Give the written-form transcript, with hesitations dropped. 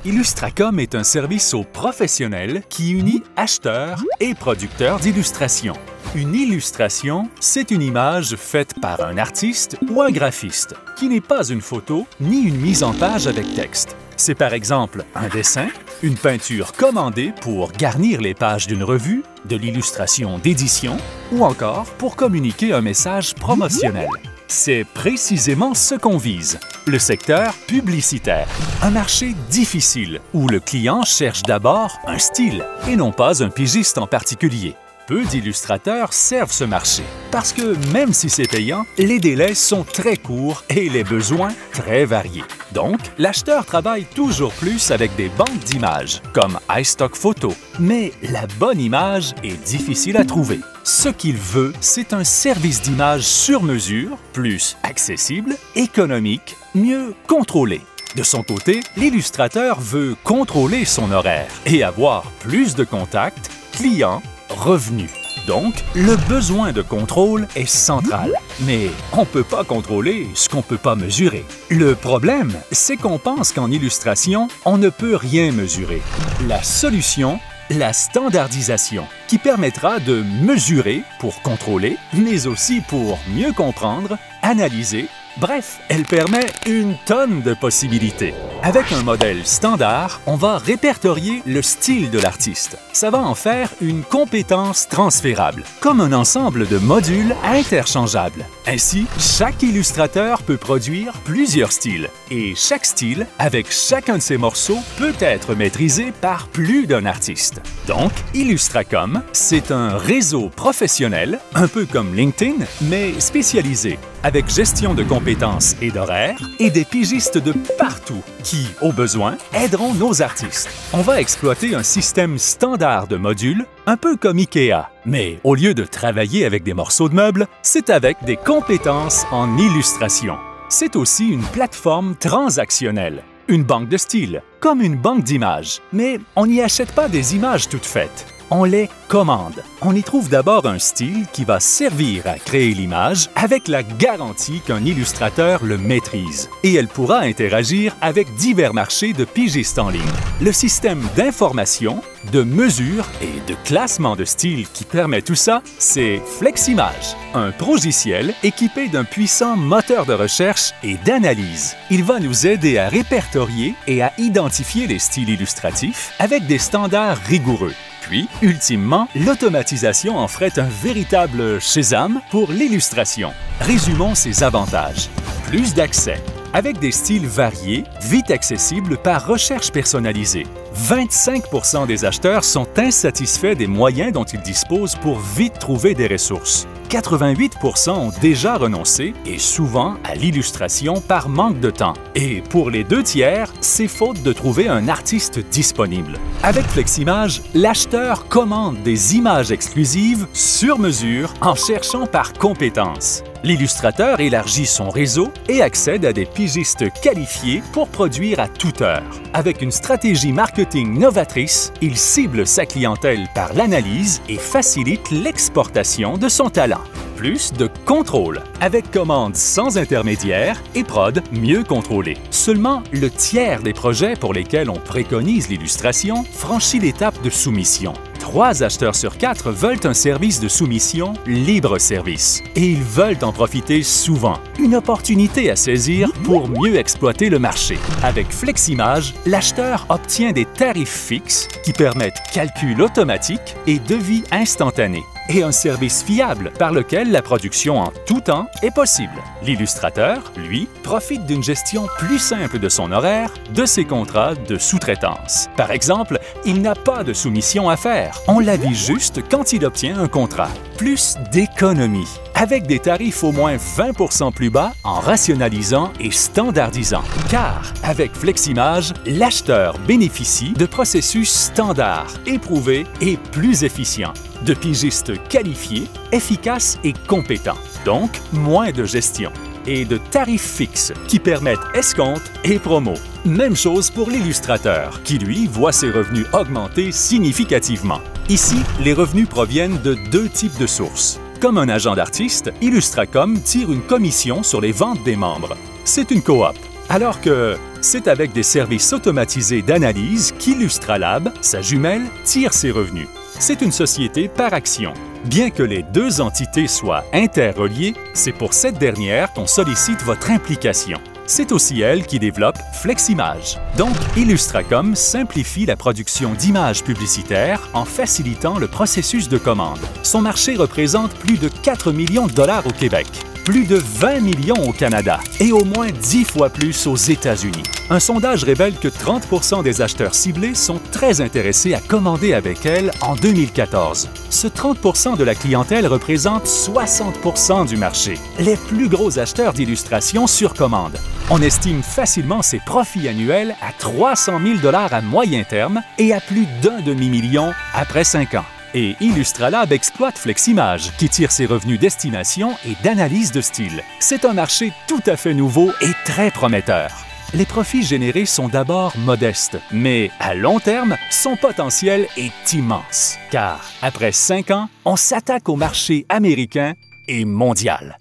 Illustracom est un service aux professionnels qui unit acheteurs et producteurs d'illustrations. Une illustration, c'est une image faite par un artiste ou un graphiste, qui n'est pas une photo ni une mise en page avec texte. C'est par exemple un dessin, une peinture commandée pour garnir les pages d'une revue, de l'illustration d'édition ou encore pour communiquer un message promotionnel. C'est précisément ce qu'on vise, le secteur publicitaire. Un marché difficile où le client cherche d'abord un style et non pas un pigiste en particulier. Peu d'illustrateurs servent ce marché parce que même si c'est payant, les délais sont très courts et les besoins très variés. Donc, l'acheteur travaille toujours plus avec des banques d'images, comme iStock Photo. Mais la bonne image est difficile à trouver. Ce qu'il veut, c'est un service d'image sur mesure, plus accessible, économique, mieux contrôlé. De son côté, l'illustrateur veut contrôler son horaire et avoir plus de contacts, clients, revenus. Donc, le besoin de contrôle est central. Mais on ne peut pas contrôler ce qu'on ne peut pas mesurer. Le problème, c'est qu'on pense qu'en illustration, on ne peut rien mesurer. La solution, la standardisation, qui permettra de mesurer pour contrôler, mais aussi pour mieux comprendre, analyser. Bref, elle permet une tonne de possibilités. Avec un modèle standard, on va répertorier le style de l'artiste. Ça va en faire une compétence transférable, comme un ensemble de modules interchangeables. Ainsi, chaque illustrateur peut produire plusieurs styles, et chaque style, avec chacun de ses morceaux, peut être maîtrisé par plus d'un artiste. Donc, Illustracom, c'est un réseau professionnel, un peu comme LinkedIn, mais spécialisé, avec gestion de compétences et d'horaires, et des pigistes de partout qui, au besoin, aideront nos artistes. On va exploiter un système standard de modules, un peu comme IKEA. Mais au lieu de travailler avec des morceaux de meubles, c'est avec des compétences en illustration. C'est aussi une plateforme transactionnelle, une banque de style, comme une banque d'images. Mais on n'y achète pas des images toutes faites. On les commande. On y trouve d'abord un style qui va servir à créer l'image avec la garantie qu'un illustrateur le maîtrise. Et elle pourra interagir avec divers marchés de pigistes en ligne. Le système d'information, de mesure et de classement de styles qui permet tout ça, c'est Fleximage, un progiciel équipé d'un puissant moteur de recherche et d'analyse. Il va nous aider à répertorier et à identifier les styles illustratifs avec des standards rigoureux. Puis, ultimement, l'automatisation en ferait un véritable Shazam pour l'illustration. Résumons ses avantages. Plus d'accès. Avec des styles variés, vite accessibles par recherche personnalisée. 25% des acheteurs sont insatisfaits des moyens dont ils disposent pour vite trouver des ressources. 88% ont déjà renoncé, et souvent à l'illustration par manque de temps. Et pour les 2 tiers, c'est faute de trouver un artiste disponible. Avec Fleximage, l'acheteur commande des images exclusives sur mesure en cherchant par compétence. L'illustrateur élargit son réseau et accède à des pigistes qualifiés pour produire à toute heure. Avec une stratégie marketing novatrice, il cible sa clientèle par l'analyse et facilite l'exportation de son talent. Plus de contrôle, avec commande sans intermédiaire et prod mieux contrôlée. Seulement le tiers des projets pour lesquels on préconise l'illustration franchit l'étape de soumission. 3 acheteurs sur 4 veulent un service de soumission libre-service et ils veulent en profiter souvent. Une opportunité à saisir pour mieux exploiter le marché. Avec Fleximage, l'acheteur obtient des tarifs fixes qui permettent calcul automatique et devis instantané. Et un service fiable par lequel la production en tout temps est possible. L'illustrateur, lui, profite d'une gestion plus simple de son horaire, de ses contrats de sous-traitance. Par exemple, il n'a pas de soumission à faire. On l'avise juste quand il obtient un contrat. Plus d'économie, avec des tarifs au moins 20% plus bas en rationalisant et standardisant. Car avec Fleximage, l'acheteur bénéficie de processus standards, éprouvés et plus efficients, de pigistes qualifiés, efficaces et compétents. Donc, moins de gestion. Et de tarifs fixes qui permettent escompte et promo. Même chose pour l'illustrateur, qui lui voit ses revenus augmenter significativement. Ici, les revenus proviennent de 2 types de sources. Comme un agent d'artiste, Illustracom tire une commission sur les ventes des membres. C'est une coop. Alors que c'est avec des services automatisés d'analyse qu'Illustralab, sa jumelle, tire ses revenus. C'est une société par action. Bien que les deux entités soient interreliées, c'est pour cette dernière qu'on sollicite votre implication. C'est aussi elle qui développe Fleximage. Donc, Illustracom simplifie la production d'images publicitaires en facilitant le processus de commande. Son marché représente plus de 4 millions de dollars au Québec, plus de 20 millions au Canada et au moins 10 fois plus aux États-Unis. Un sondage révèle que 30 des acheteurs ciblés sont très intéressés à commander avec elle en 2014. Ce 30 de la clientèle représente 60 du marché. Les plus gros acheteurs d'illustrations sur commande. On estime facilement ses profits annuels à 300 000 $ à moyen terme et à plus d'un demi-million après 5 ans. Et Illustralab exploite Fleximage, qui tire ses revenus d'estimation et d'analyse de style. C'est un marché tout à fait nouveau et très prometteur. Les profits générés sont d'abord modestes, mais à long terme, son potentiel est immense. Car après 5 ans, on s'attaque au marché américain et mondial.